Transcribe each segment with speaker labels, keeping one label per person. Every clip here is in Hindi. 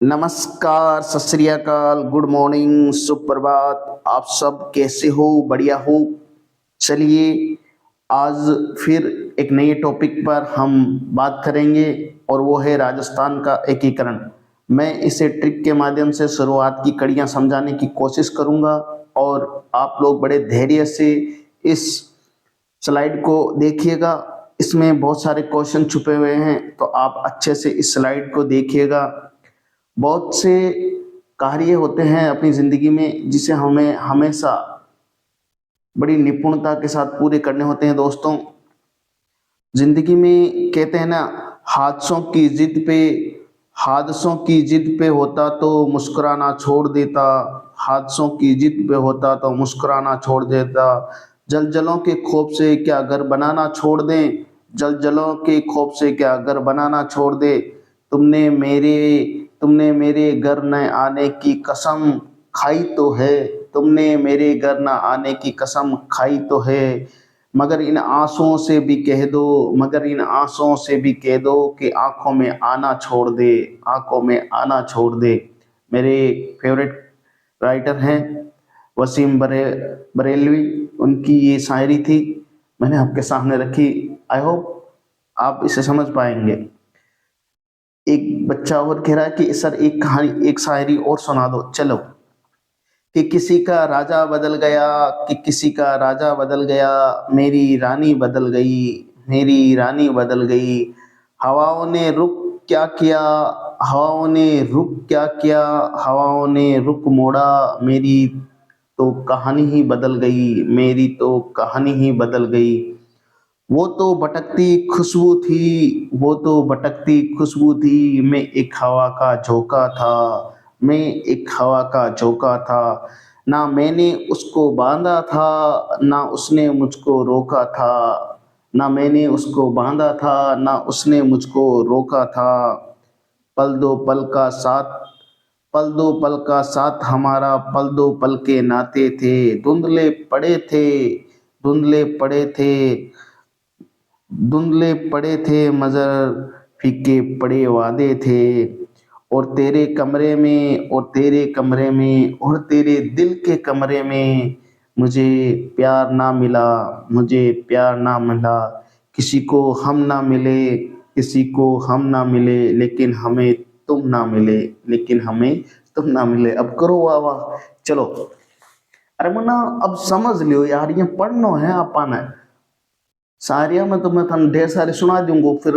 Speaker 1: नमस्कार, सत श्री अकाल, गुड मॉर्निंग, सुप्रभात। आप सब कैसे हो? बढ़िया हो? चलिए, आज फिर एक नए टॉपिक पर हम बात करेंगे और वो है राजस्थान का एकीकरण। मैं इसे ट्रिक के माध्यम से शुरुआत की कड़ियाँ समझाने की कोशिश करूँगा और आप लोग बड़े धैर्य से इस स्लाइड को देखिएगा। इसमें बहुत सारे क्वेश्चन छुपे हुए हैं, तो आप अच्छे से इस स्लाइड को देखिएगा। बहुत से कार्य होते हैं अपनी ज़िंदगी में जिसे हमें हमेशा बड़ी निपुणता के साथ पूरे करने होते हैं दोस्तों। ज़िंदगी में कहते हैं ना, हादसों की जिद पे होता तो मुस्कुराना छोड़ देता, हादसों की जिद पे होता तो मुस्कुराना छोड़ देता। जलजलों के खौफ से क्या घर बनाना छोड़ दें, जलजलों के खौफ से क्या घर बनाना छोड़ दे। तुमने मेरे तुमने मेरे घर न आने की कसम खाई तो है, तुमने मेरे घर न आने की कसम खाई तो है। मगर इन आंसुओं से भी कह दो, मगर इन आंसुओं से भी कह दो कि आंखों में आना छोड़ दे, आंखों में आना छोड़ दे। मेरे फेवरेट राइटर हैं वसीम बरेलवी, उनकी ये शायरी थी, मैंने आपके सामने रखी। आई होप आप इसे समझ पाएंगे। एक बच्चा और कह रहा है कि सर एक कहानी, एक शायरी और सुना दो। चलो, कि किसी का राजा बदल गया, कि किसी का राजा बदल गया, मेरी रानी बदल गई, मेरी रानी बदल गई। हवाओं ने रुख क्या किया, हवाओं ने रुख क्या किया, हवाओं ने रुख मोड़ा, मेरी तो कहानी ही बदल गई, मेरी तो कहानी ही बदल गई। वो तो भटकती खुशबू थी, वो तो भटकती खुशबू थी, मैं एक हवा का झोंका था, मैं एक हवा का झोंका था। ना मैंने उसको बांधा था, ना उसने मुझको रोका था, ना मैंने उसको बांधा था, ना उसने मुझको रोका था। पल दो पल का साथ, पल दो पल का साथ हमारा, पल दो पल के नाते थे, धुंधले पड़े थे, धुंधले पड़े थे, धुंधले पड़े थे मगर फीके पड़े वादे थे। और तेरे कमरे में, और तेरे कमरे में, और तेरे दिल के कमरे में मुझे प्यार ना मिला, मुझे प्यार ना मिला। किसी को हम ना मिले, किसी को हम ना मिले, लेकिन हमें तुम ना मिले, लेकिन हमें तुम ना मिले। अब करो वाह वाह। चलो, अरे मुन्ना, अब समझ लियो यार, ये पढ़ना है अपन है। शायरिया में तो मैं थन ढेर सारे सुना दूंगा, फिर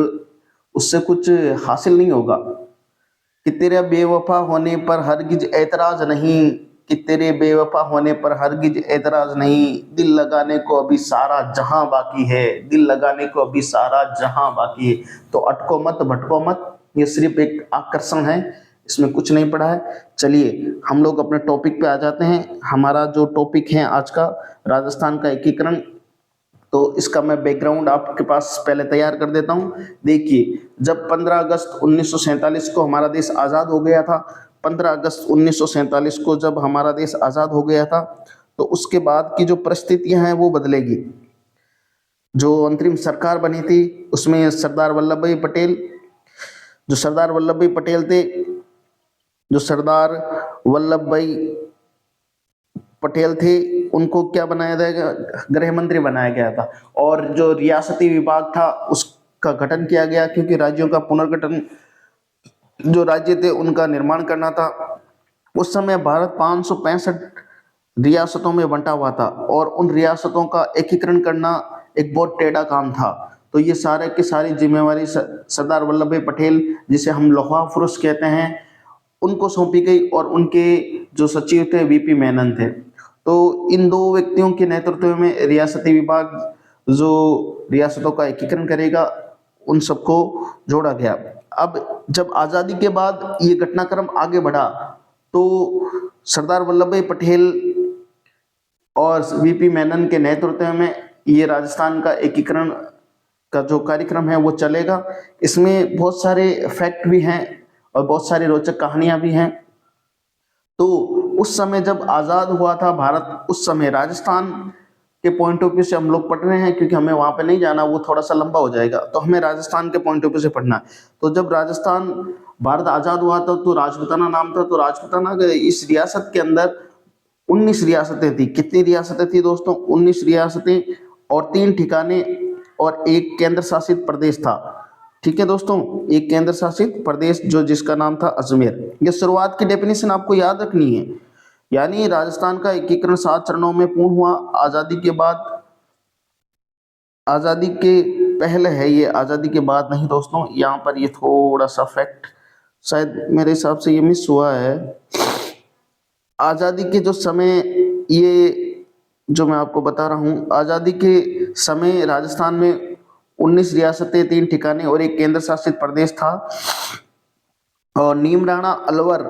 Speaker 1: उससे कुछ हासिल नहीं होगा। कि तेरे बेवफा होने पर हरगिज ऐतराज नहीं, कि तेरे बेवफा होने पर हरगिज ऐतराज नहीं, दिल लगाने को अभी सारा जहां बाकी है, दिल लगाने को अभी सारा जहां बाकी है। तो अटको मत, भटको मत, ये सिर्फ एक आकर्षण है, इसमें कुछ नहीं पड़ा है। चलिए, हम लोग अपने टॉपिक पे आ जाते हैं। हमारा जो टॉपिक है आज का, राजस्थान का एकीकरण। तो इसका मैं बैकग्राउंड आपके पास पहले तैयार कर देता हूँ। देखिए, जब 15 अगस्त 1947 को हमारा देश आज़ाद हो गया था, 15 अगस्त 1947 को जब हमारा देश आज़ाद हो गया था, तो उसके बाद की जो परिस्थितियां हैं वो बदलेगी। जो अंतरिम सरकार बनी थी उसमें सरदार वल्लभ भाई पटेल, जो सरदार वल्लभ भाई पटेल थे, जो सरदार वल्लभ भाई पटेल थे, उनको क्या बनाया गया? गृह मंत्री बनाया गया था। और जो रियासती विभाग था उसका गठन किया गया, क्योंकि राज्यों का पुनर्गठन, जो राज्य थे उनका निर्माण करना था। उस समय भारत 565 रियासतों में बंटा हुआ था और उन रियासतों का एकीकरण करना एक बहुत टेढ़ा काम था। तो ये सारे की सारी जिम्मेवारी सरदार वल्लभ भाई पटेल, जिसे हम लौह पुरुष कहते हैं, उनको सौंपी गई। और उनके जो सचिव थे वीपी मेनन थे। तो इन दो व्यक्तियों के नेतृत्व में रियासती विभाग, जो रियासतों का एकीकरण करेगा, उन सबको जोड़ा गया। अब जब आज़ादी के बाद ये घटनाक्रम आगे बढ़ा, तो सरदार वल्लभ भाई पटेल और वीपी मेनन के नेतृत्व में ये राजस्थान का एकीकरण का जो कार्यक्रम है वो चलेगा। इसमें बहुत सारे फैक्ट भी हैं और बहुत सारी रोचक कहानियां भी हैं। तो उस समय जब आज़ाद हुआ था भारत, उस समय राजस्थान के पॉइंट ऑफ व्यू से हम लोग पढ़ रहे हैं, क्योंकि हमें वहां पे नहीं जाना, वो थोड़ा सा लंबा हो जाएगा, तो हमें राजस्थान के पॉइंट ऑफ व्यू से पढ़ना है। तो जब राजस्थान भारत आजाद हुआ था तो राजपूताना नाम था, तो राजपूताना इस रियासत के अंदर 19 रियासतें थी। कितनी रियासतें थी दोस्तों? 19 रियासतें और 3 ठिकाने और एक केंद्र शासित प्रदेश था। ठीक है दोस्तों, एक केंद्र शासित प्रदेश जो जिसका नाम था अजमेर। ये शुरुआत की डेफिनेशन आपको याद रखनी है। यानी राजस्थान का एकीकरण 7 चरणों में पूर्ण हुआ आजादी के बाद। आजादी के पहले है ये, आजादी के बाद नहीं दोस्तों। यहाँ पर ये थोड़ा सा फैक्ट शायद मेरे हिसाब से ये मिस हुआ है। आजादी के जो समय, ये जो मैं आपको बता रहा हूँ, आजादी के समय राजस्थान में 19 रियासतें, 3 ठिकाने और एक केंद्र शासित प्रदेश था। और नीमराणा, अलवर,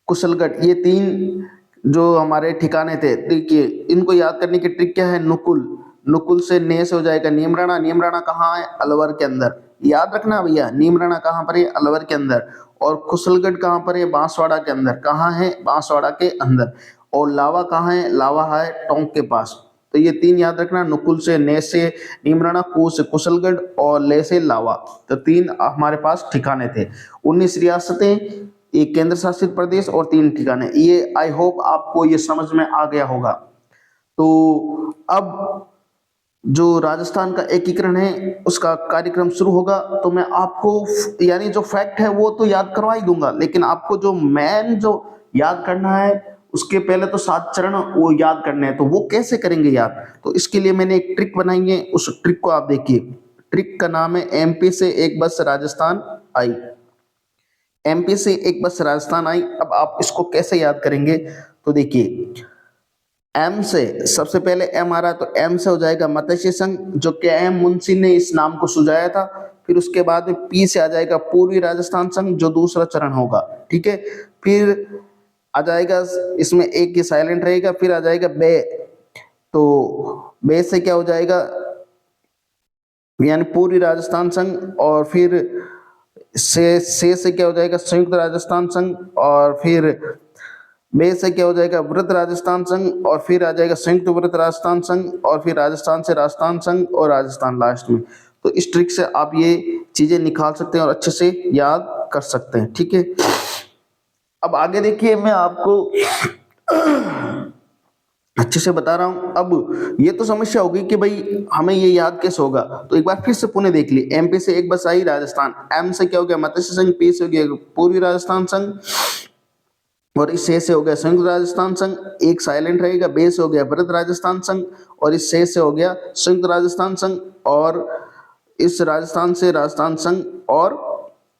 Speaker 1: कुशलगढ़, ये 3 जो हमारे ठिकाने थे। देखिए इनको याद करने की ट्रिक क्या है? नुकुल, नुकुल से ने से हो जाएगा नीमराणा। नीमराणा कहाँ है? अलवर के अंदर। याद रखना भैया, नीमराणा कहाँ पर है? अलवर के अंदर। और कुशलगढ़ कहाँ पर है? बांसवाड़ा के अंदर। कहाँ है? बांसवाड़ा के अंदर। और लावा कहाँ है? लावा है टोंक के पास। तो ये 3 याद रखना, नुकुल से ने से नीमराणा, कू से कुशलगढ़ और ले से लावा। तो 3 हमारे पास ठिकाने थे। 19 रियासतें, एक केंद्र शासित प्रदेश और 3 ठिकाने। ये आई होप आपको ये समझ में आ गया होगा। तो अब जो राजस्थान का एकीकरण है उसका कार्यक्रम शुरू होगा, तो मैं आपको यानी जो फैक्ट है वो तो याद करवा ही दूंगा, लेकिन आपको जो मेन जो याद करना है उसके पहले तो 7 चरण वो याद करने हैं। तो वो कैसे करेंगे याद? तो इसके लिए मैंने एक ट्रिक बनाई है, उस ट्रिक को आप देखिए। ट्रिक का नाम है एमपी से एक बस राजस्थान आई। एमपी से एक बस राजस्थान आई। अब आप इसको कैसे याद करेंगे? तो देखिए, एम से सबसे पहले एम आ रहा है, तो एम से हो जाएगा मत्स्य संघ, जो के एम मुंशी ने इस नाम को सुझाया था। फिर उसके बाद में पी से आ जाएगा पूर्वी राजस्थान संघ, जो दूसरा चरण होगा। ठीक है, फिर आ जाएगा, इसमें एक ही साइलेंट रहेगा। फिर आ जाएगा बे, तो बे से क्या हो जाएगा? यानी पूर्वी राजस्थान संघ। और फिर से क्या हो जाएगा? संयुक्त राजस्थान संघ। और फिर बे से क्या हो जाएगा? वृत्त राजस्थान संघ। और फिर आ जाएगा संयुक्त वृत्त राजस्थान संघ। और फिर राजस्थान से राजस्थान संघ और राजस्थान लास्ट में। तो इस ट्रिक से आप ये चीजें निकाल सकते हैं और अच्छे से याद कर सकते हैं। ठीक है, अब आगे देखिए, मैं आपको अच्छे से बता रहा हूं। अब ये तो समस्या होगी कि भाई हमें ये याद कैसे होगा, तो एक बार फिर से पुणे देख ली। एमपी से एक बस आई राजस्थान, एम से क्या हो गया? मत्स्य संघ, पी से हो गया पूर्वी राजस्थान संघ, और इस से हो गया संयुक्त राजस्थान संघ। एक साइलेंट रहेगा, बे से हो गया वृत्त राजस्थान संघ, और इस से हो गया संयुक्त राजस्थान संघ। और इस राजस्थान से राजस्थान संघ, और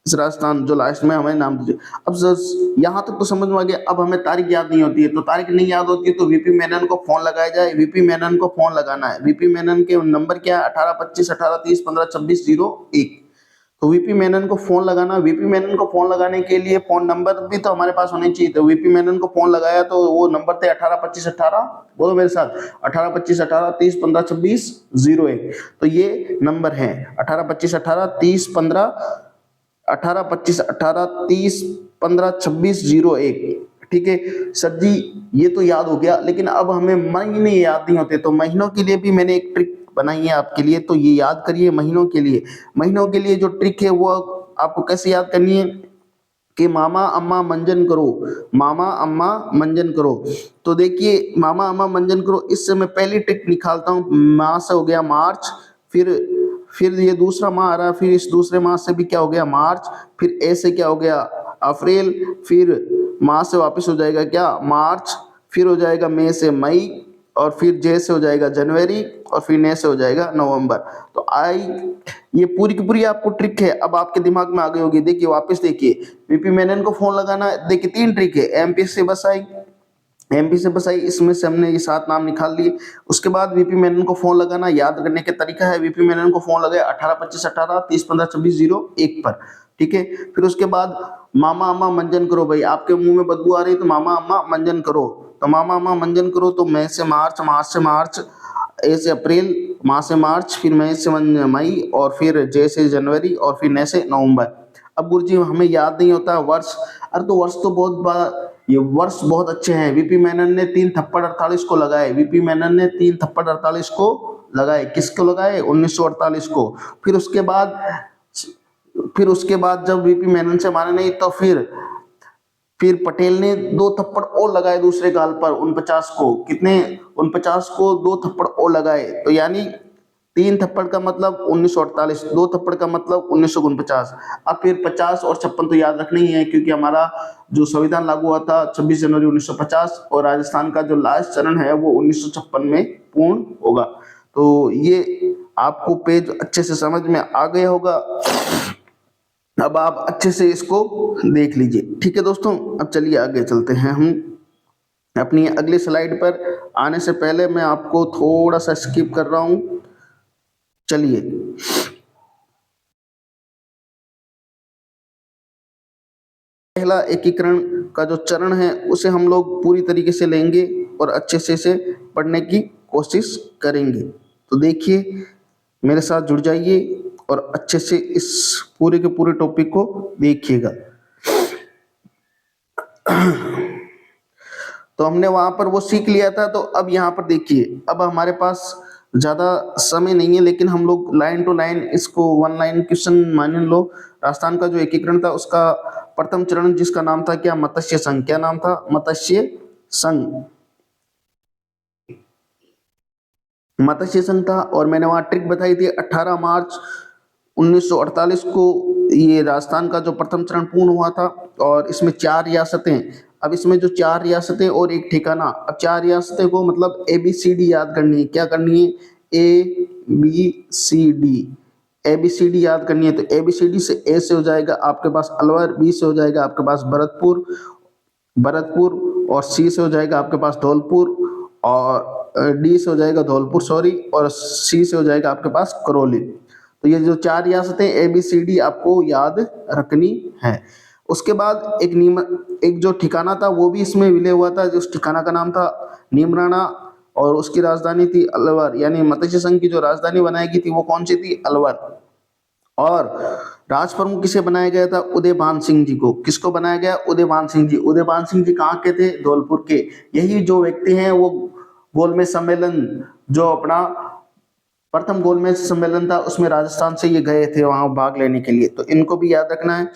Speaker 1: इस राजस्थान जो लास्ट में हमें नाम दीजिए। अब यहाँ तक तो समझ में आ गया। अब हमें तारीख याद नहीं होती है, तो तारीख नहीं याद होती है तो वीपी मेनन को फोन लगाया जाए। वीपी मेनन को फोन लगाना है। वीपी मेनन के नंबर क्या है? 18 25 18 30 15 26 01। तो वीपी मेनन को फोन लगाना। वीपी मेनन को फोन लगाने के लिए फोन नंबर भी तो हमारे पास होने चाहिए। तो वीपी मेनन को फोन लगाया तो वो नंबर थे 18 25 18, बोलो मेरे साथ, 18 25 18 30 15 26 01। तो ये नंबर है 18 25 18 30 15, 18 25 18 30 15 26 01। ठीक है सर जी, ये तो याद हो गया, लेकिन अब हमें महीने याद नहीं होते, तो महीनों के लिए भी मैंने एक ट्रिक बनाई है आपके लिए, तो ये याद करिए महीनों के लिए। महीनों के लिए जो ट्रिक है वो आपको कैसे याद करनी है कि मामा अम्मा मंजन करो, मामा अम्मा मंजन करो। तो देखिए, मामा अम्मा मंजन करो, इससे मैं पहली ट्रिक निकालता हूँ। माँ से हो गया मार्च, फिर ये दूसरा माह आ रहा है, फिर इस दूसरे माह से भी क्या हो गया? मार्च। फिर ए से क्या हो गया? अप्रैल। फिर माह से वापस हो जाएगा क्या? मार्च। फिर हो जाएगा मई से मई, और फिर जे से हो जाएगा जनवरी, और फिर ने से हो जाएगा नवंबर। तो ये पूरी की पूरी आपको ट्रिक है, अब आपके दिमाग में आ गई होगी। देखिए वापस देखिए, वीपी मेनन को फोन लगाना। देखिए 3 ट्रिक है। एमपी से बस आई, एमपी से बस आई, इसमें से हमने ये 7 नाम निकाल लिए। उसके बाद वीपी मेनन को फोन लगाना। याद करने का तरीका है, वीपी मेनन को फोन लगाया 18 25 18 30 15 26 01 पर। ठीक है, फिर उसके बाद मामा अम्मा मंजन करो। भाई आपके मुंह में बदबू आ रही है तो मामा अम्मा मंजन करो। तो मामा अम्मा मंजन करो, तो मई से मार्च, मार्च से मार्च, ए से अप्रैल, माह से मार्च, फिर मई से मई, और फिर जे से जनवरी, और फिर ने से नवंबर। अब गुरुजी हमें याद नहीं होता वर्ष। अरे तो वर्ष तो बहुत बार ये वर्ष बहुत अच्छे हैं। वीपी मेनन ने 3 थप्पड़ 48 को लगाए। वीपी मेनन ने 3 थप्पड़ 48 को लगाए। किसको लगाए? 1948 को। फिर उसके बाद फिर उसके बाद जब वीपी मेनन से माने नहीं तो फिर पटेल ने 2 थप्पड़ और लगाए दूसरे गाल पर 49 को। कितने? 49 को 2 थप्पड़ और लगाए। तो यानी 3 थप्पड़ का मतलब 1948, 2 थप्पड़ का मतलब 1949। अब फिर 50 और 56 तो याद रखना ही है, क्योंकि हमारा जो संविधान लागू हुआ था 26 जनवरी 1950, और राजस्थान का जो लास्ट चरण है वो 1956 में पूर्ण होगा। तो ये आपको पेज अच्छे से समझ में आ गया होगा। अब आप अच्छे से इसको देख लीजिए। ठीक है दोस्तों, अब चलिए आगे चलते हैं हम अपनी अगली स्लाइड पर। आने से पहले मैं आपको थोड़ा सा स्किप कर रहा हूं। चलिए, पहला एकीकरण का जो चरण है उसे हम लोग पूरी तरीके से लेंगे और अच्छे से इसे पढ़ने की कोशिश करेंगे। तो देखिए, मेरे साथ जुड़ जाइए और अच्छे से इस पूरे के पूरे टॉपिक को देखिएगा। तो हमने वहां पर वो सीख लिया था। तो अब यहाँ पर देखिए, अब हमारे पास ज्यादा समय नहीं है, लेकिन हम लोग लाइन टू लाइन इसको वन लाइन क्वेश्चन मान लो। राजस्थान का जो एकीकरण था उसका प्रथम चरण जिसका नाम था क्या? मत्स्य संघ। क्या नाम था? मत्स्य संघ। मत्स्य संघ था। और मैंने वहां ट्रिक बताई थी, 18 मार्च 1948 को ये राजस्थान का जो प्रथम चरण पूर्ण हुआ था। और इसमें 4 रियासतें। अब इसमें जो 4 रियासतें और एक ठिकाना, अब 4 रियासतें को मतलब ABCD याद करनी है। क्या करनी है? ABCD। ABCD याद करनी है। तो ABCD से A से हो जाएगा आपके पास अलवर, B से हो जाएगा आपके पास भरतपुर, और C से हो जाएगा आपके पास धौलपुर, और D से हो जाएगा धौलपुर सॉरी, और C से हो जाएगा आपके पास करौली। तो ये जो 4 रियासतें ABCD आपको याद रखनी है। उसके बाद एक जो ठिकाना था वो भी इसमें विलय हुआ था। जिस ठिकाना का नाम था नीमराना, और उसकी राजधानी थी अलवर। यानी मत्स्य संघ की जो राजधानी बनाई गई थी वो कौन सी थी? अलवर। और राज प्रमुख किसे बनाया गया था? उदयभान सिंह जी को। किसको बनाया गया? उदयभान सिंह जी। उदयभान सिंह जी कहाँ के थे? धौलपुर के। यही जो व्यक्ति हैं वो गोलमेज सम्मेलन, जो अपना प्रथम गोलमेज सम्मेलन था उसमें राजस्थान से ये गए थे वहां भाग लेने के लिए। तो इनको भी याद रखना है।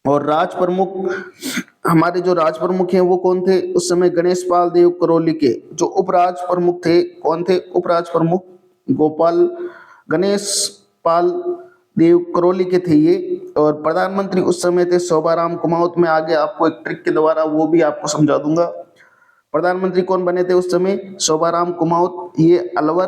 Speaker 1: और राज प्रमुख, हमारे जो राज प्रमुख हैं वो कौन थे उस समय? गणेश पाल देव करौली के। जो उपराज प्रमुख थे कौन थे? उपराज प्रमुख गोपाल गणेश पाल देव करौली के थे ये। और प्रधानमंत्री उस समय थे शोभाराम कुमावत। में आगे आपको एक ट्रिक के द्वारा वो भी आपको समझा दूंगा। प्रधानमंत्री कौन बने थे उस समय? शोभाराम कुमावत। ये अलवर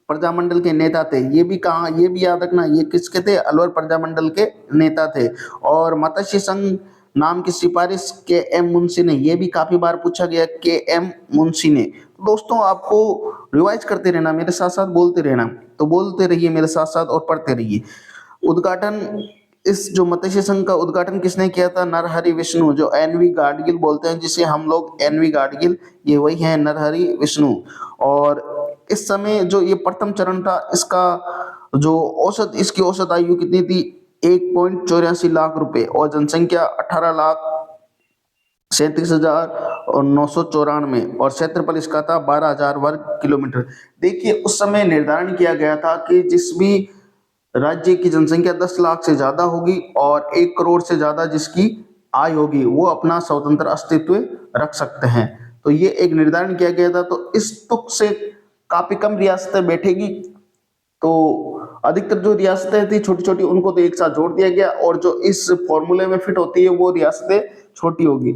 Speaker 1: प्रजामंडल के नेता थे। ये भी कहाँ, ये भी याद रखना, ये किसके थे? अलवर प्रजामंडल के नेता थे। और मत्स्य संघ नाम की सिफारिश KM मुंशी ने। ये भी काफी बार पूछा गया, KM मुंशी ने। तो दोस्तों आपको रिवाइज करते रहना, मेरे साथ साथ बोलते रहना। तो बोलते रहिए मेरे साथ साथ और पढ़ते रहिए। उद्घाटन, इस जो मत्स्य संघ का उद्घाटन किसने किया था? नरहरि विष्णु, जो NV गाडगिल बोलते हैं, जिसे हम लोग NV गाडगिल, ये वही है नरहरि विष्णु। और इस समय जो ये प्रथम चरण था इसका जो इसकी औसत आयु कितनी थी? 1.84 लाख रुपए, और जनसंख्या 18,37,994, और क्षेत्रफल इसका था 12,000 वर्ग किलोमीटर। देखिए उस समय निर्धारण किया गया था कि जिस भी राज्य की जनसंख्या 10 लाख से ज्यादा होगी और 1 करोड़ से ज्यादा जिसकी आय होगी वो अपना स्वतंत्र अस्तित्व रख सकते हैं। तो ये एक निर्धारण किया गया था। तो इस तुक से काफी कम रियासतें बैठेगी। तो अधिकतर जो रियासतें थी छोटी छोटी उनको तो एक साथ जोड़ दिया गया, और जो इस फॉर्मूले में फिट होती है वो रियासतें छोटी होगी।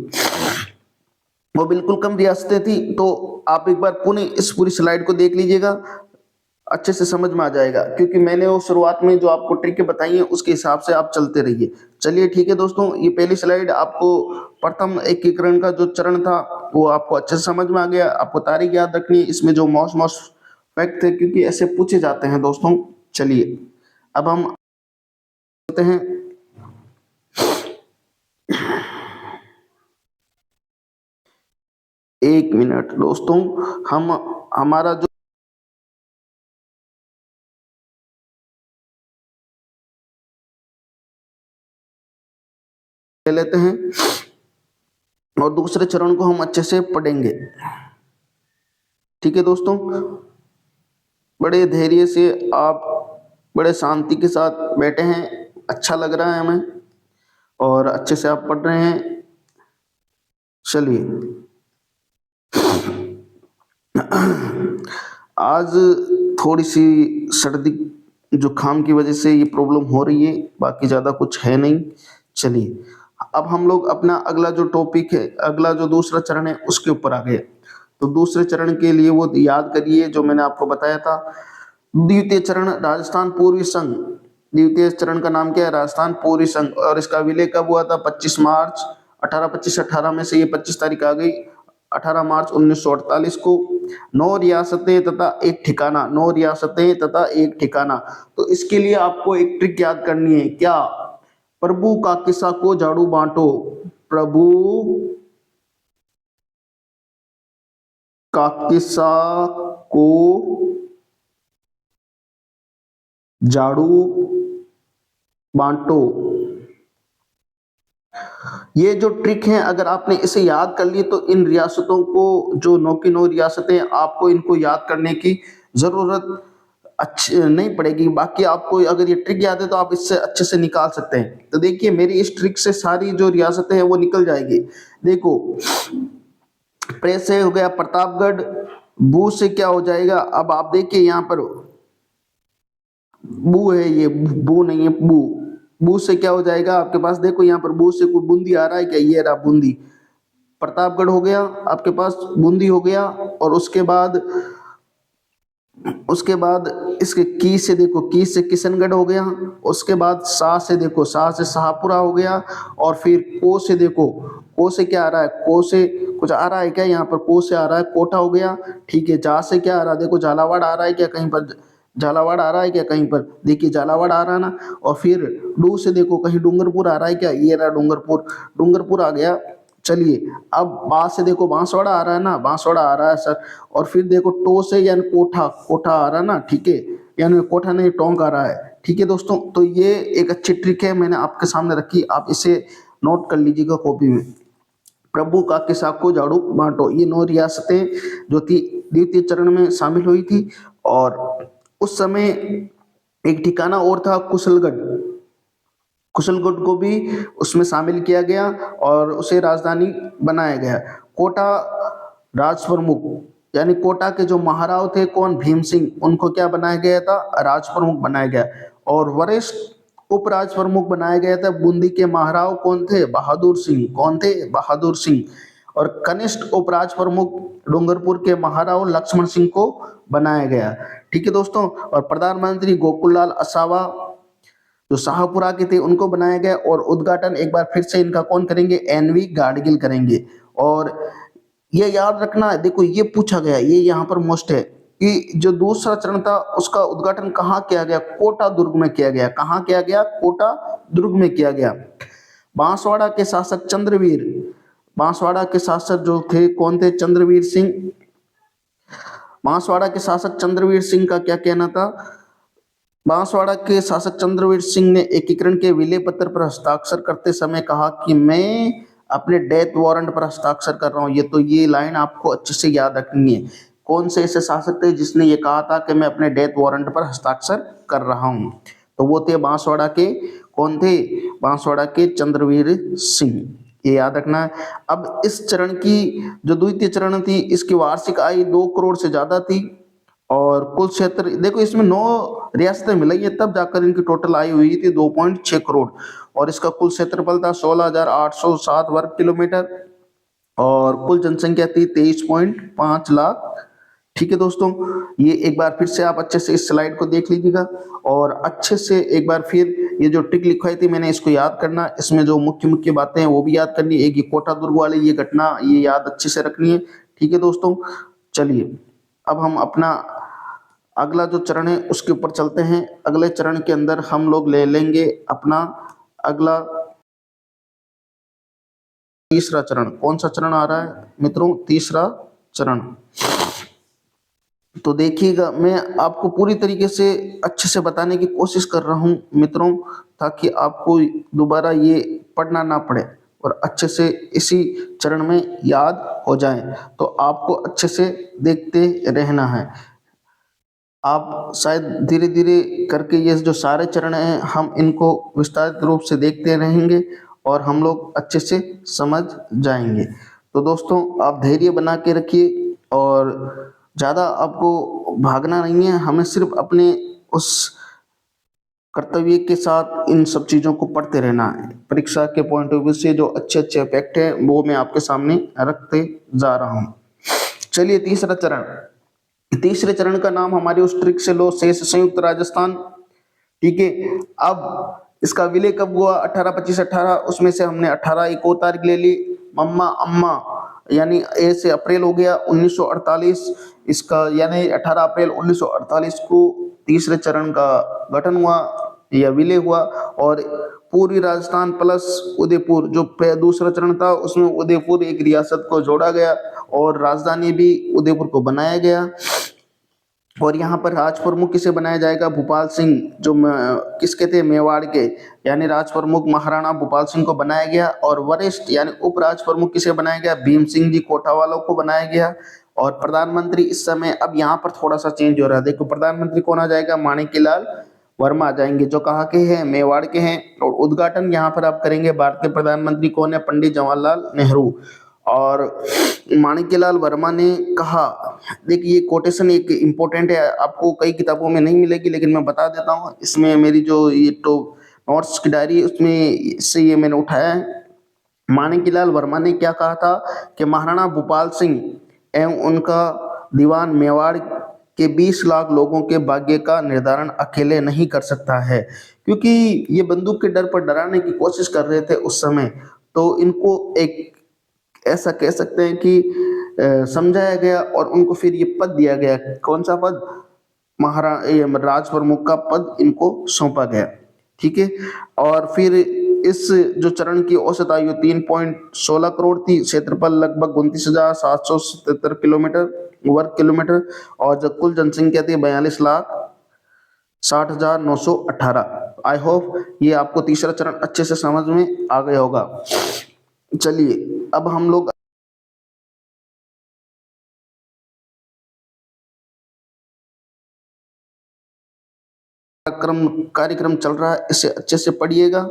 Speaker 1: वो बिल्कुल कम रियासतें थी। तो आप एक बार पुनः इस पूरी स्लाइड को देख लीजिएगा, अच्छे से समझ में आ जाएगा। क्योंकि मैंने वो शुरुआत में जो आपको ट्रिक बताई है उसके हिसाब से आप चलते रहिए। चलिए ठीक है दोस्तों, ये पहली स्लाइड आपको प्रथम एकीकरण का जो चरण था वो आपको अच्छे से समझ में आ गया। आपको तारीख याद रखनी है, इसमें जो मोस्ट फैक्ट थे, क्योंकि ऐसे पूछे जाते हैं दोस्तों। चलिए अब हम चलते हैं। एक मिनट दोस्तों, हम हमारा जो ले लेते हैं और दूसरे चरण को हम अच्छे से पढ़ेंगे। ठीक है दोस्तों, बड़े धैर्य से आप बड़े शांति के साथ बैठे हैं, अच्छा लग रहा है हमें और अच्छे से आप पढ़ रहे हैं। चलिए, आज थोड़ी सी सर्दी जुकाम की वजह से ये प्रॉब्लम हो रही है, बाकी ज़्यादा कुछ है नहीं। चलिए, अब हम लोग अपना अगला जो टॉपिक है, अगला जो दूसरा चरण है उसके ऊपर आ गए। तो दूसरे चरण के लिए वो याद करिए जो मैंने आपको बताया था। द्वितीय चरण राजस्थान पूर्वी संघ, द्वितीय चरण का नाम क्या है? राजस्थान पूर्वी संघ। और इसका विलय कब हुआ था? 25 मार्च 1825 में से ये 25 तारीख आ गई 18 मार्च 1948 को। 9 रियासतें तथा एक ठिकाना, 9 रियासतें तथा एक ठिकाना। तो इसके लिए आपको एक ट्रिक याद करनी है। क्या? प्रभु का किस्सा को झाड़ू बांटो, प्रभु का किस्सा को झाड़ू बांटो। ये जो ट्रिक है, अगर आपने इसे याद कर लिए तो इन रियासतों को, जो 9 की 9 रियासतें, आपको इनको याद करने की जरूरत अच्छी नहीं पड़ेगी। बाकी आपको अगर ये ट्रिक याद है तो आप इससे अच्छे से निकाल सकते हैं। तो देखिए, मेरी इस ट्रिक से सारी जो रियासतें हैं वो निकल जाएगी। देखो, प्रेस से हो गया प्रतापगढ़, बू से क्या हो जाएगा? अब आप देखिए यहाँ पर बू है, ये बू नहीं है, बू। बू से क्या हो जाएगा आपके पास? देखो यहाँ पर बू से कोई बूंदी आ रहा है क्या? ये रहा बूंदी। प्रतापगढ़ हो गया आपके पास, बूंदी हो गया। और उसके बाद इसके की से देखो, की से किशनगढ़ हो गया। उसके बाद सा से देखो, सा से शाहपुरा हो गया। और फिर को से देखो, को से क्या आ रहा है? को से कुछ आ रहा है क्या? यहाँ पर को से आ रहा है कोटा हो गया। ठीक है, जा से क्या आ रहा है? देखो झालावाड़ आ रहा है क्या कहीं पर? झालावाड़ आ रहा है क्या कहीं पर? देखिए झालावाड़ आ रहा है ना। और फिर डू से देखो, कहीं डूंगरपुर आ रहा है क्या? ये रहा डूंगरपुर, डूंगरपुर आ गया। चलिए, अब बा से देखो, बांसवाड़ा आ रहा है ना, बांसवाड़ा आ रहा है सर। और फिर देखो टो से यानी कोठा, कोठा आ रहा है ना। ठीक है, यानी कोठा नहीं, टोंक आ रहा है। ठीक है दोस्तों, तो ये एक अच्छी ट्रिक है, मैंने आपके सामने रखी, आप इसे नोट कर लीजिएगा कॉपी में। प्रभु का किस्सा को झाड़ू बांटो, ये 9 रियासतें जो थी द्वितीय चरण में शामिल हुई थी। और उस समय एक ठिकाना और था, कुशलगढ़। कुशलगढ़ को भी उसमें शामिल किया गया और उसे राजधानी बनाया गया। कोटा राज प्रमुख, यानी कोटा के जो महाराव थे, कौन? भीम सिंह, उनको क्या बनाया गया था? राज प्रमुख बनाया गया। और वरिष्ठ उपराज प्रमुख बनाया गया था बूंदी के महाराव, कौन थे? बहादुर सिंह। कौन थे? बहादुर सिंह। और कनिष्ठ उपराज प्रमुख डूंगरपुर के महाराव लक्ष्मण सिंह को बनाया गया। ठीक है दोस्तों, और प्रधानमंत्री गोकुललाल असावा जो शाहपुरा के थे उनको बनाया गया। और उद्घाटन एक बार फिर से इनका कौन करेंगे? एनवी गाडगिल करेंगे। और ये याद रखना है, देखो ये पूछा गया, ये यहाँ पर मोस्ट है कि जो दूसरा चरण था उसका उद्घाटन कहाँ किया गया? कोटा दुर्ग में किया गया। कहाँ किया गया? कोटा दुर्ग में किया गया। बांसवाड़ा के शासक चंद्रवीर, बांसवाड़ा के शासक जो थे कौन थे? चंद्रवीर सिंह। बांसवाड़ा के शासक चंद्रवीर सिंह का क्या कहना था? बांसवाड़ा के शासक चंद्रवीर सिंह ने एकीकरण के विलय पत्र पर हस्ताक्षर करते समय कहा कि मैं अपने डेथ वारंट पर हस्ताक्षर कर रहा हूं। ये लाइन आपको अच्छे से याद रखनी है। कौन से ऐसे शासक थे जिसने ये कहा था कि मैं अपने डेथ वारंट पर हस्ताक्षर कर रहा हूं? तो वो थे बांसवाड़ा के, कौन थे? बांसवाड़ा के चंद्रवीर सिंह, ये याद रखना है। अब इस चरण की जो द्वितीय चरण थी, इसकी वार्षिक आय 2 करोड़ से ज्यादा थी। और कुल क्षेत्र देखो, इसमें 9 रियासतें मिलाई है तब जाकर इनकी टोटल आय हुई थी 2.6 करोड़। और इसका कुल क्षेत्रफल था 16,807 वर्ग किलोमीटर। और कुल जनसंख्या थी 23.5 लाख। ठीक है दोस्तों, ये एक बार फिर से आप अच्छे से इस स्लाइड को देख लीजिएगा और अच्छे से एक बार फिर ये जो ट्रिक लिखवाई थी मैंने, इसको याद करना। इसमें जो मुख्य मुख्य बातें हैं वो भी याद करनी है। एक ये कोटा दुर्ग वाली ये घटना, ये याद अच्छे से रखनी है। ठीक है दोस्तों, चलिए अब हम अपना अगला जो चरण है उसके ऊपर चलते हैं। अगले चरण के अंदर हम लोग ले लेंगे अपना अगला तीसरा चरण। कौन सा चरण आ रहा है मित्रों? तीसरा चरण। तो देखिएगा, मैं आपको पूरी तरीके से अच्छे से बताने की कोशिश कर रहा हूं मित्रों, ताकि आपको दोबारा ये पढ़ना ना पड़े और अच्छे से इसी चरण में याद हो जाए। तो आपको अच्छे से देखते रहना है। आप शायद धीरे धीरे करके ये जो सारे चरण हैं हम इनको विस्तारित रूप से देखते रहेंगे और हम लोग अच्छे से समझ जाएंगे। तो दोस्तों आप धैर्य बना के रखिए और ज़्यादा आपको भागना नहीं है, हमें सिर्फ अपने उस कर्तव्य के साथ इन सब चीज़ों को पढ़ते रहना है। परीक्षा के पॉइंट ऑफ व्यू से जो अच्छे अच्छे फैक्ट हैं वो मैं आपके सामने रखते जा रहा हूँ। चलिए तीसरा चरण। तीसरे चरण का नाम हमारे उस ट्रिक से लो शेष संयुक्त राजस्थान। ठीक है, अब इसका विलय कब हुआ? 1825-18, उसमें से हमने 18 एक और तारीख ले ली। मम्मा अम्मा यानी ए से अप्रैल हो गया 1948, इसका यानी 18 अप्रैल 1948 को तीसरे चरण का गठन हुआ या विलय हुआ और पूर्वी राजस्थान प्लस उदयपुर जो दूसरा चरण था उसमें उदयपुर एक रियासत को जोड़ा गया और राजधानी भी उदयपुर को बनाया गया। और यहाँ पर राज प्रमुख किसे बनाया जाएगा? भूपाल सिंह, जो किसके थे? मेवाड़ के, यानी राज प्रमुख महाराणा भूपाल सिंह को बनाया गया। और वरिष्ठ यानी उप राज प्रमुख किसे बनाया गया? भीम सिंह जी कोटावालों को बनाया गया। और प्रधानमंत्री इस समय, अब यहाँ पर थोड़ा सा चेंज हो रहा है, देखो प्रधानमंत्री कौन आ जाएगा? माणिक्यलाल वर्मा आ जाएंगे, जो कहाँ के हैं? मेवाड़ के हैं। और उद्घाटन यहाँ पर आप करेंगे, भारत के प्रधानमंत्री कौन है? पंडित जवाहरलाल नेहरू। और माणिक्यलाल वर्मा ने कहा, देखिए ये कोटेशन एक इम्पोर्टेंट है, आपको कई किताबों में नहीं मिलेगी लेकिन मैं बता देता हूँ, इसमें मेरी जो ये तो नोट्स की डायरी है उसमें से ये मैंने उठाया है। माणिक्यलाल वर्मा ने क्या कहा था कि महाराणा भूपाल सिंह एवं उनका दीवान मेवाड़ के 20 लाख लोगों के भाग्य का निर्धारण अकेले नहीं कर सकता है, क्योंकि ये बंदूक के डर पर डराने की कोशिश कर रहे थे उस समय। तो इनको एक ऐसा कह सकते हैं कि समझाया गया और उनको फिर ये पद दिया गया। कौन सा पद? राज प्रमुख का पद इनको सौंपा गया। ठीक है, और फिर इस जो चरण की औसत आयु 3.16 करोड़ थी, क्षेत्रफल लगभग 29,777 किलोमीटर वर्ग किलोमीटर, और जो कुल जनसंख्या थी 42,60,918। आई होप ये आपको तीसरा चरण अच्छे से समझ में आ गया होगा। चलिए अब हम लोग कार्यक्रम चल रहा है, इसे अच्छे से पढ़िएगा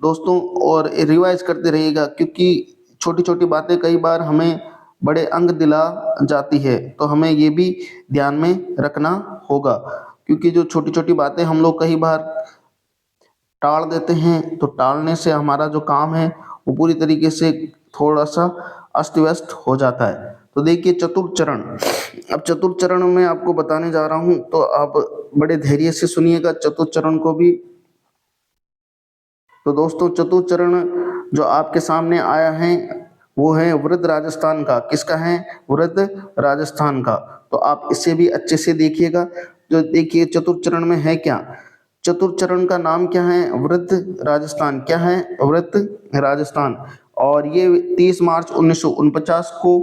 Speaker 1: दोस्तों और रिवाइज करते रहिएगा, क्योंकि छोटी छोटी बातें कई बार हमें बड़े अंक दिला जाती है, तो हमें ये भी ध्यान में रखना होगा, क्योंकि जो छोटी छोटी बातें हम लोग कई बार टाल देते हैं, तो टालने से हमारा जो काम है वो पूरी तरीके से थोड़ा सा अस्त व्यस्त हो जाता है। तो देखिए चतुर्थ चरण, अब चतुर्थ चरण में आपको बताने जा रहा हूं, तो आप बड़े धैर्य से सुनिएगा चतुर्थ चरण को भी। तो दोस्तों चतुर्थ चरण जो आपके सामने आया है वो है वृद्ध राजस्थान का। किसका है? वृद्ध राजस्थान का। तो आप इसे भी अच्छे से देखिएगा। जो देखिए चतुर्थ चरण में है क्या? चतुर्थ चरण का नाम क्या है? वृद्ध राजस्थान। क्या है? वृद्ध राजस्थान। और ये 30 मार्च 1949 को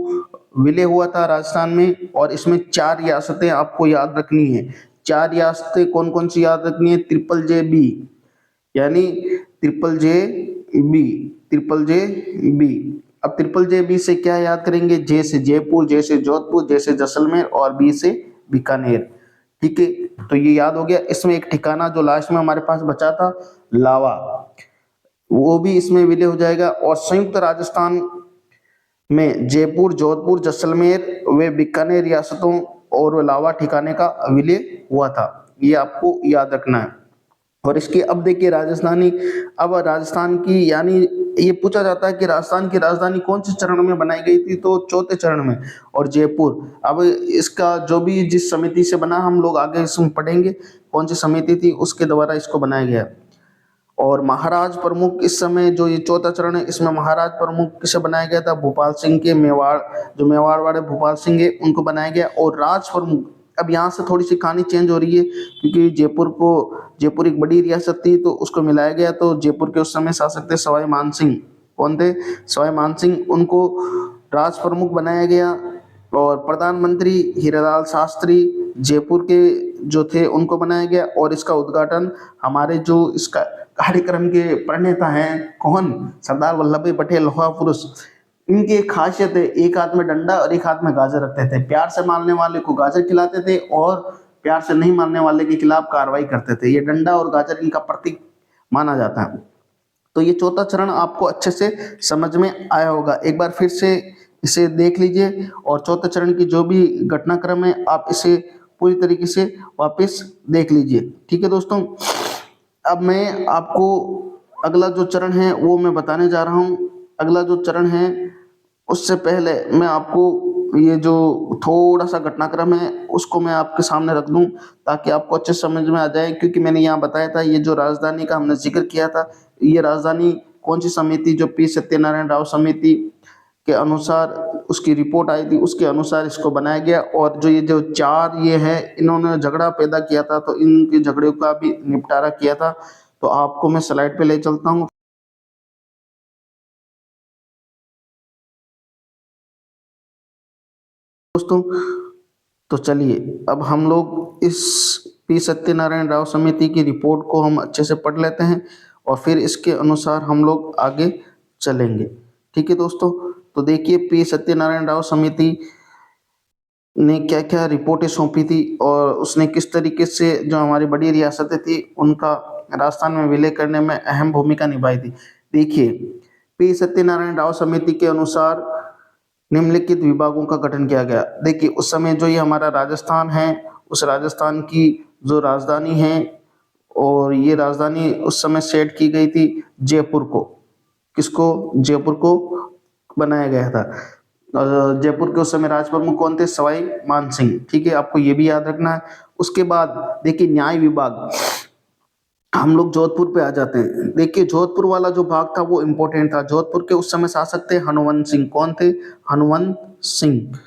Speaker 1: विलय हुआ था राजस्थान में। और इसमें 4 रियासतें आपको याद रखनी है। 4 रियासतें कौन कौन सी याद रखनी है? ट्रिपल जे बी, यानी triple J B, triple J B. अब ट्रिपल जे बी से क्या याद करेंगे? जे से जयपुर, जे से जोधपुर, जे से जैसलमेर और बी से बीकानेर। ठीक है, तो ये याद हो गया। इसमें एक ठिकाना जो लास्ट में हमारे पास बचा था, लावा, वो भी इसमें विलय हो जाएगा। और संयुक्त राजस्थान में जयपुर, जोधपुर, जैसलमेर वे बीकानेर रियासतों और लावा ठिकाने का विलय हुआ था। ये आपको याद रखना है। और इसके अब देखिए राजस्थानी, अब राजस्थान की यानी ये पूछा जाता है कि राजस्थान की राजधानी कौन से चरण में बनाई गई थी, तो चौथे चरण में, और जयपुर। अब इसका जो भी जिस समिति से बना, हम लोग आगे इसमें पढ़ेंगे कौन सी समिति थी उसके द्वारा इसको बनाया गया। और महाराज प्रमुख इस समय जो ये चौथा चरण है इसमें महाराज प्रमुख किसे बनाया गया था? भोपाल सिंह के, मेवाड़, जो मेवाड़ वाले भोपाल सिंह है उनको बनाया गया। और राज प्रमुख, अब यहाँ से थोड़ी सी कहानी चेंज हो रही है, क्योंकि जयपुर एक बड़ी रियासत थी तो उसको मिलाया गया। तो जयपुर के उस समय शासक थे सवाई मानसिंह। कौन थे? सवाई मानसिंह, उनको राज प्रमुख बनाया गया। और प्रधानमंत्री हीरालाल शास्त्री जयपुर के जो थे उनको बनाया गया। और इसका उद्घाटन हमारे जो इसका कार्यक्रम के प्रणेता हैं कौन? सरदार वल्लभ भाई पटेल, लौह पुरुष। इनकी एक खासियत है, एक हाथ में डंडा और एक हाथ में गाजर रखते थे। प्यार से मारने वाले को गाजर खिलाते थे और प्यार से नहीं मारने वाले के खिलाफ कार्रवाई करते थे। ये डंडा और गाजर इनका प्रतीक माना जाता है। तो ये चौथा चरण आपको अच्छे से समझ में आया होगा। एक बार फिर से इसे देख लीजिए और चौथे चरण की जो भी घटनाक्रम है आप इसे पूरी तरीके से वापस देख लीजिए। ठीक है दोस्तों, अब मैं आपको अगला जो चरण है वो मैं बताने जा रहा हूँ। अगला जो चरण है उससे पहले मैं आपको ये जो थोड़ा सा घटनाक्रम है उसको मैं आपके सामने रख दूं ताकि आपको अच्छे समझ में आ जाए। क्योंकि मैंने यहाँ बताया था ये जो राजधानी का हमने जिक्र किया था, ये राजधानी कौन सी समिति, जो पी सत्यनारायण राव समिति के अनुसार उसकी रिपोर्ट आई थी, उसके अनुसार इसको बनाया गया। और जो ये जो चार ये है इन्होंने झगड़ा पैदा किया था, तो इनके झगड़े का भी निपटारा किया था। तो आपको मैं स्लाइड पे ले चलता हूँ दोस्तों। तो चलिए अब हम लोग इस पी सत्यनारायण राव समिति की रिपोर्ट को हम अच्छे से पढ़ लेते हैं और फिर इसके अनुसार हम लोग आगे चलेंगे। ठीक है दोस्तों, तो देखिए पी सत्यनारायण राव समिति ने क्या क्या रिपोर्टें सौंपी थी और उसने किस तरीके से जो हमारी बड़ी रियासतें थी उनका राजस्थान में विलय करने में अहम भूमिका निभाई थी। देखिए पी सत्यनारायण राव समिति के अनुसार निम्नलिखित विभागों का गठन किया गया। देखिए उस समय जो ये हमारा राजस्थान है, उस राजस्थान की जो राजधानी है, और ये राजधानी उस समय सेट की गई थी जयपुर को। किसको? जयपुर को बनाया गया था। और जयपुर के उस समय राज प्रमुख कौन थे? सवाई मान सिंह। ठीक है, आपको ये भी याद रखना है। उसके बाद देखिए न्याय विभाग, हम लोग जोधपुर पे आ जाते हैं। देखिए जोधपुर वाला जो भाग था वो इम्पोर्टेंट था। जोधपुर के उस समय शासक थे हनुवंत सिंह। कौन थे? हनुवंत सिंह।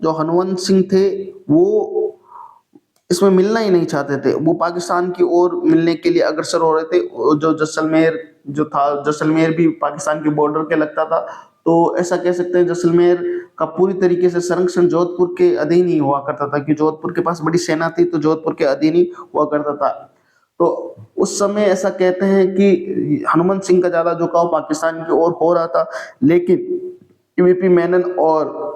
Speaker 1: जो हनुवंत सिंह थे वो इसमें मिलना ही नहीं चाहते थे, वो पाकिस्तान की ओर मिलने के लिए अग्रसर हो रहे थे। जो जैसलमेर जो था, जैसलमेर भी पाकिस्तान के बॉर्डर के लगता था। तो ऐसा कह सकते हैं जैसलमेर का पूरी तरीके से संरक्षण जोधपुर के अधीन ही हुआ करता था, कि जोधपुर के पास बड़ी सेना थी तो जोधपुर के अधीन ही हुआ करता था। तो उस समय ऐसा कहते हैं कि हनुमंत सिंह का ज्यादा झुकाव पाकिस्तान की ओर हो रहा था। लेकिन वीपी मेनन और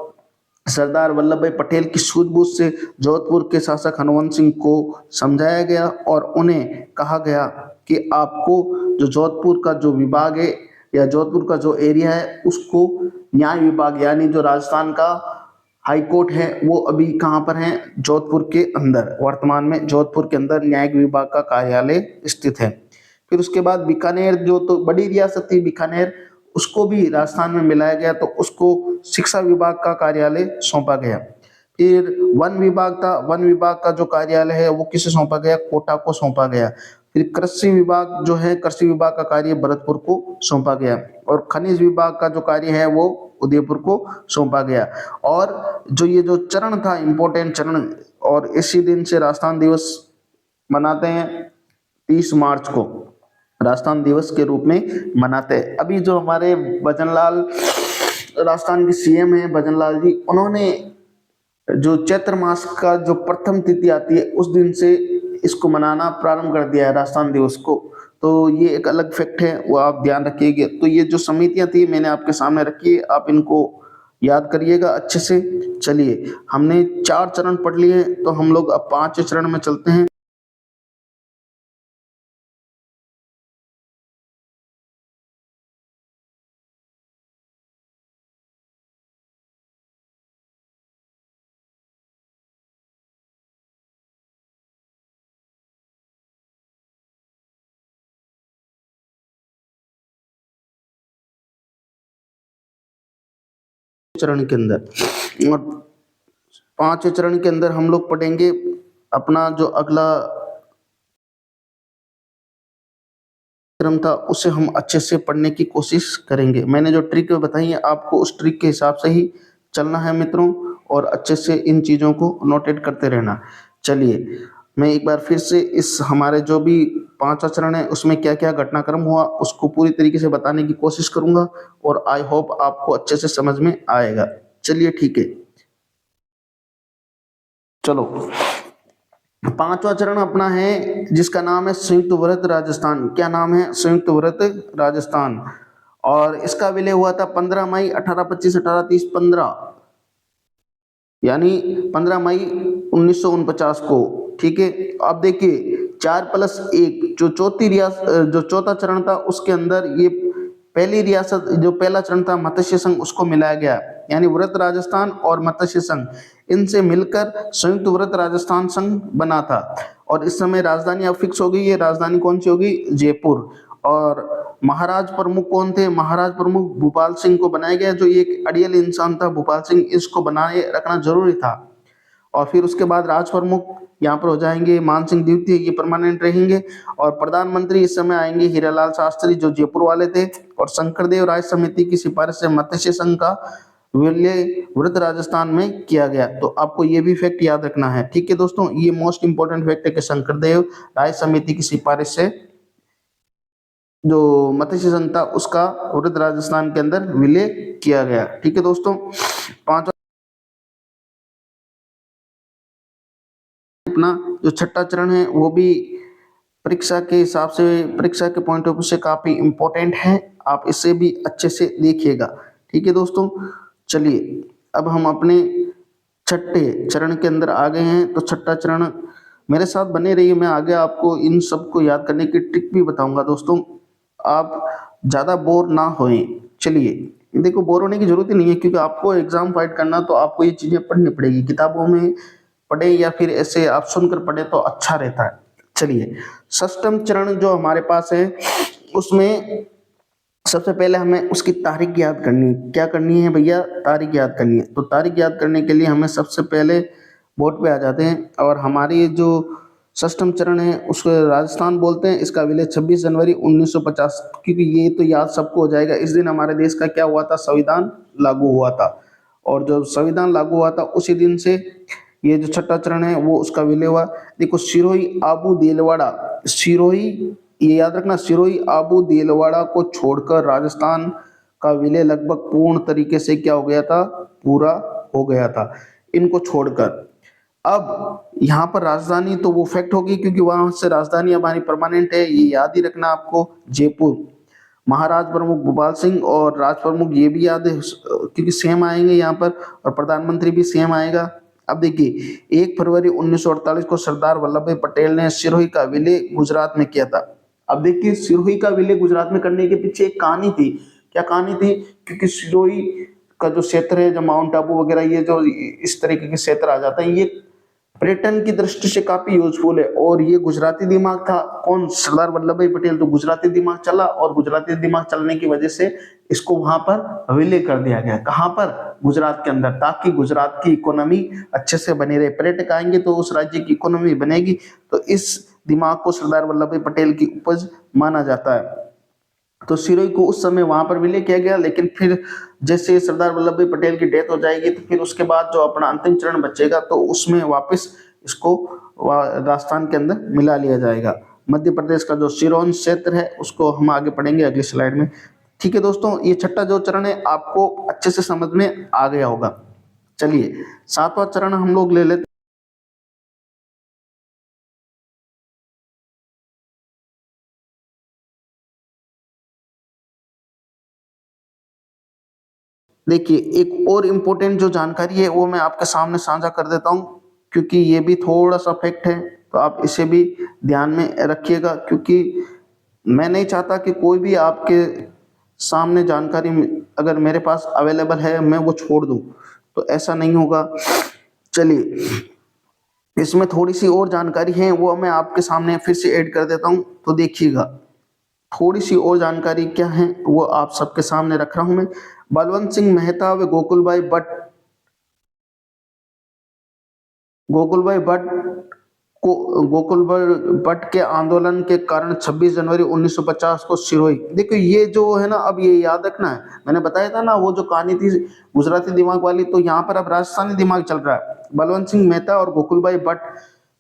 Speaker 1: सरदार वल्लभ भाई पटेल की सूझबूझ से जोधपुर के शासक हनुवंत सिंह को समझाया गया और उन्हें कहा गया कि आपको जो जोधपुर का जो विभाग है या जोधपुर का जो एरिया है उसको न्याय विभाग, यानी जो राजस्थान का हाई कोर्ट है वो अभी कहाँ पर है? जोधपुर के अंदर। वर्तमान में जोधपुर के अंदर न्यायिक विभाग का कार्यालय स्थित है। फिर उसके बाद बीकानेर, जो तो बड़ी रियासत थी बीकानेर, उसको भी राजस्थान में मिलाया गया, तो उसको शिक्षा विभाग का कार्यालय सौंपा गया। फिर वन विभाग था, वन विभाग का जो कार्यालय है वो किसे सौंपा गया? कोटा को सौंपा गया। फिर कृषि विभाग जो है, कृषि विभाग का कार्य भरतपुर को सौंपा गया। और खनिज विभाग का जो कार्य है वो उदयपुर को सौंपा गया। और जो ये जो चरण था, इंपॉर्टेंट चरण, और इसी दिन से राजस्थान दिवस मनाते हैं, 30 मार्च को राजस्थान दिवस के रूप में मनाते हैं। अभी जो हमारे भजनलाल राजस्थान के सीएम हैं, भजनलाल जी, उन्होंने जो चैत्र मास का जो प्रथम तिथि आती है उस दिन से इसको मनाना प्रारंभ कर दिया है राजस्थान दिवस को। तो ये एक अलग फैक्ट है, वो आप ध्यान रखिएगा। तो ये जो समितियां थी मैंने आपके सामने रखी है, आप इनको याद करिएगा अच्छे से। चलिए हमने 4 चरण पढ़ लिए हैं, तो हम लोग अब 5वें चरण में चलते हैं। चरण के अंदर, और 5वें चरण के अंदर हम लोग पढ़ेंगे अपना जो अगला क्रम था उसे हम अच्छे से पढ़ने की कोशिश करेंगे। मैंने जो ट्रिक बताई है आपको उस ट्रिक के हिसाब से ही चलना है मित्रों, और अच्छे से इन चीज़ों को नोटेट करते रहना। चलिए मैं एक बार फिर से इस हमारे जो भी 5वां चरण है उसमें क्या क्या घटनाक्रम हुआ उसको पूरी तरीके से बताने की कोशिश करूंगा, और आई होप आपको अच्छे से समझ में आएगा। चलिए ठीक है, चलो पांचवा चरण अपना है जिसका नाम है संयुक्त व्रत राजस्थान। क्या नाम है? संयुक्त व्रत राजस्थान। और इसका विलय हुआ था 15 मई 1825, 1830, 15, यानी 15 मई 1949 को। ठीक है। अब देखिए 4+1 जो जो चौथा चरण था उसके अंदर ये पहली रियासत, जो पहला चरण था मत्स्य संघ, उसको मिलाया गया, यानी व्रत राजस्थान और मत्स्य संघ इनसे मिलकर संयुक्त व्रत राजस्थान संघ बना था। और इस समय राजधानी अब फिक्स हो गई है। राजधानी कौन सी होगी? जयपुर। और महाराज प्रमुख कौन थे? महाराज प्रमुख भूपाल सिंह को बनाया गया, जो एक अड़ियल इंसान था भूपाल सिंह, इसको बनाए रखना जरूरी था। और फिर उसके बाद राज प्रमुख यहाँ पर हो जाएंगे मान सिंह द्वितीय, ये परमानेंट रहेंगे। और प्रधानमंत्री इस समय आएंगे हीरालाल शास्त्री, जो जयपुर वाले थे। और शंकरदेव राय समिति की सिफारिश से मत्स्य संघ का विलय व्रत राजस्थान में किया गया। तो आपको ये भी फैक्ट याद रखना है। ठीक है दोस्तों, ये मोस्ट इंपोर्टेंट फैक्ट है कि शंकरदेव राय समिति की सिफारिश से जो मत्स्य संघ था उसका व्रत राजस्थान के अंदर विलय किया गया। ठीक है दोस्तों, पांचवा अपना जो छठा चरण है वो भी परीक्षा के हिसाब से, परीक्षा के पॉइंट ऑफ व्यू से काफी इंपॉर्टेंट है। आप इसे भी अच्छे से देखिएगा। ठीक है दोस्तों, चलिए अब हम अपने छठे चरण के अंदर आ गए हैं। तो छठा चरण मेरे साथ बने रहिए, मैं आगे आपको इन सबको याद करने की ट्रिक भी बताऊंगा दोस्तों, आप ज्यादा बोर ना होएं। चलिए देखो, बोर होने की जरूरत ही नहीं है, क्योंकि आपको एग्जाम फाइट करना तो आपको ये चीजें पढ़नी पड़ेगी। किताबों में पढ़े या फिर ऐसे आप सुनकर पढ़े तो अच्छा रहता है। चलिए, षष्ठम चरण जो हमारे पास है उसमें सबसे पहले हमें उसकी तारीख याद करनी है। क्या करनी है भैया? तारीख याद करनी है। तो तारीख याद करने के लिए हमें सबसे पहले बोर्ड पे आ जाते हैं। और हमारी जो षष्ठम चरण है उसको राजस्थान बोलते हैं। इसका विलय 26 जनवरी 1950, क्योंकि ये तो याद सबको हो जाएगा, इस दिन हमारे देश का क्या हुआ था? संविधान लागू हुआ था। और जब संविधान लागू हुआ था उसी दिन से ये जो छठा चरण है वो उसका विलय हुआ। देखो, सिरोही आबू देलवाड़ा, सिरोही, ये याद रखना, सिरोही आबू देलवाड़ा को छोड़कर राजस्थान का विलय लगभग पूर्ण तरीके से क्या हो गया था? पूरा हो गया था इनको छोड़कर। अब यहाँ पर राजधानी तो वो फैक्ट होगी, क्योंकि वहां से राजधानी हमारी परमानेंट है, ये याद ही रखना आपको, जयपुर। महाराज प्रमुख भूपाल सिंह और राज प्रमुख ये भी याद है, क्योंकि सेम आएंगे यहाँ पर। और प्रधानमंत्री भी सेम आएगा। अब देखिए 1 फरवरी 1948 को सरदार वल्लभ भाई पटेल ने सिरोही का विलय गुजरात में किया था। अब देखिए, सिरोही का विलय गुजरात में करने के पीछे एक कहानी थी। क्या कहानी थी? क्योंकि सिरोही का जो क्षेत्र है, जो माउंट आबू वगैरह, ये जो इस तरीके के क्षेत्र आ जाते हैं, ये पर्यटन की दृष्टि से काफी यूजफुल है। और ये गुजराती दिमाग था। कौन? सरदार वल्लभ भाई पटेल। तो गुजराती दिमाग चला, और गुजराती दिमाग चलने की वजह से इसको वहां पर विलय कर दिया गया। कहां पर? गुजरात के अंदर, ताकि गुजरात की इकोनॉमी अच्छे से बनी रहे। पर्यटक आएंगे तो उस राज्य की इकोनॉमी बनेगी। तो इस दिमाग को सरदार वल्लभ भाई पटेल की उपज माना जाता है। तो सिरोही को उस समय वहां पर विलय किया गया। लेकिन फिर जैसे सरदार वल्लभ भाई पटेल की डेथ हो जाएगी तो फिर उसके बाद जो अपना अंतिम चरण बचेगा तो उसमें वापस इसको राजस्थान के अंदर मिला लिया जाएगा। मध्य प्रदेश का जो सिरोन क्षेत्र है उसको हम आगे पढ़ेंगे अगली स्लाइड में। ठीक है दोस्तों, ये छठा जो चरण है आपको अच्छे से समझ में आ गया होगा। चलिए, सातवां चरण हम लोग ले लेते। देखिए, एक और इम्पोर्टेंट जो जानकारी है वो मैं आपके सामने साझा कर देता हूँ, क्योंकि ये भी थोड़ा सा फैक्ट है, तो आप इसे भी ध्यान में रखिएगा। क्योंकि मैं नहीं चाहता कि कोई भी आपके सामने जानकारी अगर मेरे पास अवेलेबल है मैं वो छोड़ दूँ, तो ऐसा नहीं होगा। चलिए, इसमें थोड़ी सी और जानकारी है वो मैं आपके सामने फिर से ऐड कर देता हूँ, तो देखिएगा। थोड़ी सी और जानकारी क्या है वो आप सबके सामने रख रहा हूं मैं। बलवंत सिंह मेहता व गोकुलभाई भट्ट को गोकुलभाई भट्ट के आंदोलन के कारण 26 जनवरी 1950 को सिरोही। देखो ये जो है ना, अब ये याद रखना है, मैंने बताया था ना वो जो कहानी थी गुजराती दिमाग वाली, तो यहाँ पर अब राजस्थानी दिमाग चल रहा है। बलवंत सिंह मेहता और गोकुलभाई भट्ट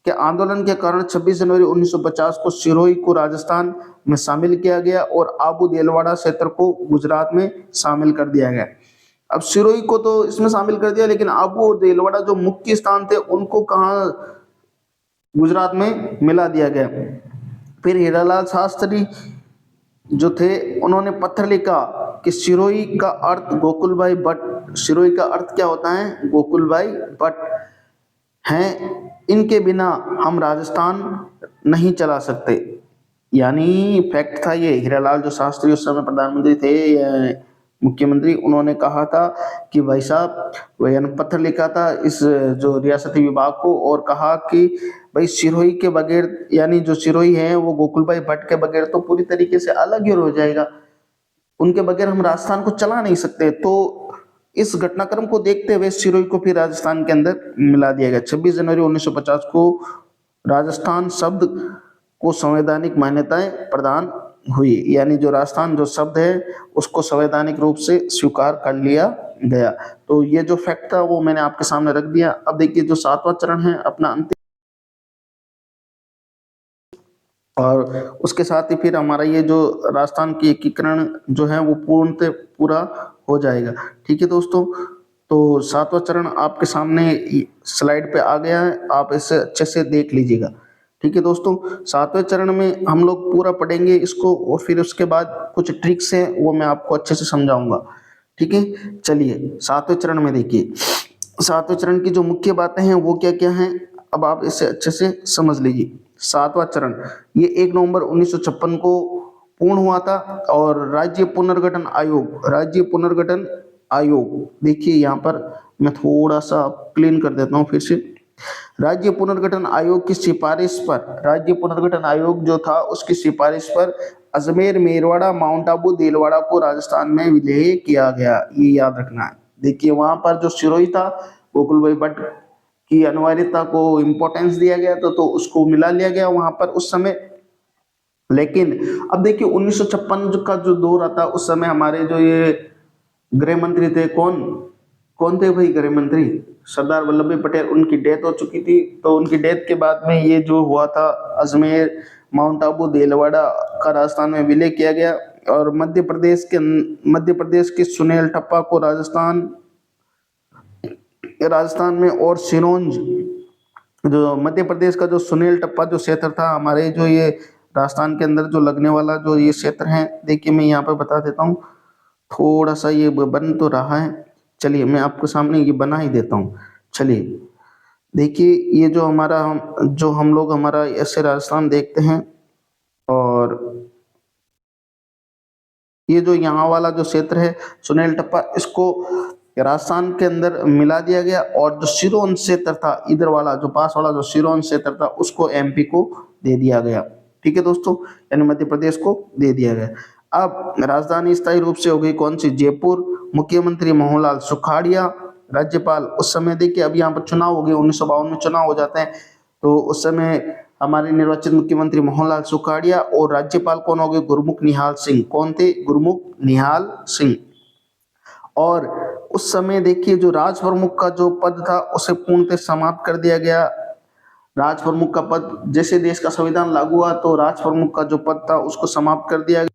Speaker 1: के आंदोलन के कारण 26 जनवरी 1950 को सिरोही को राजस्थान में शामिल किया गया और आबू देलवाड़ा क्षेत्र को गुजरात में शामिल कर दिया गया। अब सिरोही को तो इसमें शामिल कर दिया, लेकिन आबू और देलवाड़ा जो मुख्य स्थान थे उनको कहाँ गुजरात में मिला दिया गया। फिर हीरालाल शास्त्री जो थे उन्होंने पत्र लिखा कि सिरोही का अर्थ गोकुल भाई भट्ट, सिरोही का अर्थ क्या होता है, गोकुल भाई भट्ट हैं, इनके बिना हम राजस्थान नहीं चला सकते। यानी फैक्ट था ये, हीरालाल जो शास्त्री उस समय प्रधानमंत्री थे या मुख्यमंत्री, उन्होंने कहा था कि भाई साहब, वह पत्र लिखा था इस जो रियासती विभाग को और कहा कि भाई सिरोही के बगैर, यानी जो सिरोही है वो गोकुल भाई भट्ट के बगैर तो पूरी तरीके से अलग ही हो जाएगा, उनके बगैर हम राजस्थान को चला नहीं सकते। तो इस घटनाक्रम को देखते हुए सिरोही को फिर राजस्थान के अंदर मिला दिया गया। 26 जनवरी 1950 को राजस्थान शब्द को संवैधानिक मान्यताएं प्रदान हुई, यानी जो राजस्थान जो शब्द है उसको संवैधानिक रूप से स्वीकार कर लिया गया। तो ये जो फैक्ट था वो मैंने आपके सामने रख दिया। अब देखिए जो 7वां चरण है अपना अंतिम, और उसके साथ ही फिर हमारा ये जो राजस्थान की एकीकरण जो है वो पूर्णतः पूरा हो जाएगा। ठीक है दोस्तों, तो 7वां चरण आपके सामने स्लाइड पे आ गया है, आप इसे अच्छे से देख लीजिएगा। ठीक है दोस्तों, 7वें चरण में हम लोग पूरा पढ़ेंगे इसको और फिर उसके बाद कुछ ट्रिक्स हैं वो मैं आपको अच्छे से समझाऊंगा। ठीक है, चलिए 7वें चरण में देखिए, 7वें चरण की जो मुख्य बातें हैं वो क्या क्या हैं, अब आप इसे अच्छे से समझ लीजिए। 7वां चरण ये 1 नवंबर 1956 को पूर्ण हुआ था। और राज्य पुनर्गठन आयोग, राज्य पुनर्गठन आयोग, देखिए यहाँ पर मैं थोड़ा सा क्लीन कर देता हूँ फिर से। राज्य पुनर्गठन आयोग की सिफारिश पर, राज्य पुनर्गठन आयोग जो था उसकी सिफारिश पर अजमेर, मेरवाड़ा, माउंट आबू, देलवाड़ा को राजस्थान में विलय किया गया, ये याद रखना है। देखिए वहां पर जो सिरोही था, गोकुल भाई भट्ट की अनिवार्यता को इम्पोर्टेंस दिया गया तो उसको मिला लिया गया वहां पर उस समय। लेकिन अब देखिए 1956 का जो दौर आता, उस समय हमारे जो ये गृह मंत्री थे, कौन कौन थे भाई गृह मंत्री, सरदार वल्लभ भाई पटेल, उनकी डेथ हो चुकी थी। तो उनकी डेथ के बाद में ये जो हुआ था, अजमेर, माउंट आबू, देलवाड़ा का राजस्थान में विलय किया गया। और मध्य प्रदेश के सुनील टप्पा को राजस्थान में, और सिरोंज, जो मध्य प्रदेश का जो सुनील टप्पा जो क्षेत्र था हमारे, जो ये राजस्थान के अंदर जो लगने वाला जो ये क्षेत्र है, देखिए मैं यहाँ पर बता देता हूँ, थोड़ा सा ये बन तो रहा है, चलिए मैं आपके सामने ये बना ही देता हूँ। चलिए देखिए ये जो हमारा जो हम लोग हमारा ऐसे राजस्थान देखते हैं, और ये जो यहाँ वाला जो क्षेत्र है सुनील टप्पा, इसको राजस्थान के अंदर मिला दिया गया। और जो सिरोन क्षेत्र था, इधर वाला जो पास वाला जो सिरोन क्षेत्र था, उसको एमपी को दे दिया गया। ठीक है दोस्तों, यानी मध्य प्रदेश को दे दिया गया। अब राजधानी स्थायी रूप से हो गई कौन सी, जयपुर। मुख्यमंत्री मोहनलाल सुखाड़िया, राज्यपाल उस समय देखिए, अब यहाँ पर चुनाव हो गए, 1952 में चुनाव हो जाते हैं, तो उस समय हमारे निर्वाचित मुख्यमंत्री मोहनलाल सुखाड़िया, और राज्यपाल कौन हो गए, गुरमुख निहाल सिंह। कौन थे, गुरमुख निहाल सिंह। और उस समय देखिए जो राज प्रमुख का जो पद था उसे पूर्णतः समाप्त कर दिया गया। राज प्रमुख का पद, जैसे देश का संविधान लागू हुआ तो राज प्रमुख का जो पद था उसको समाप्त कर दिया गया।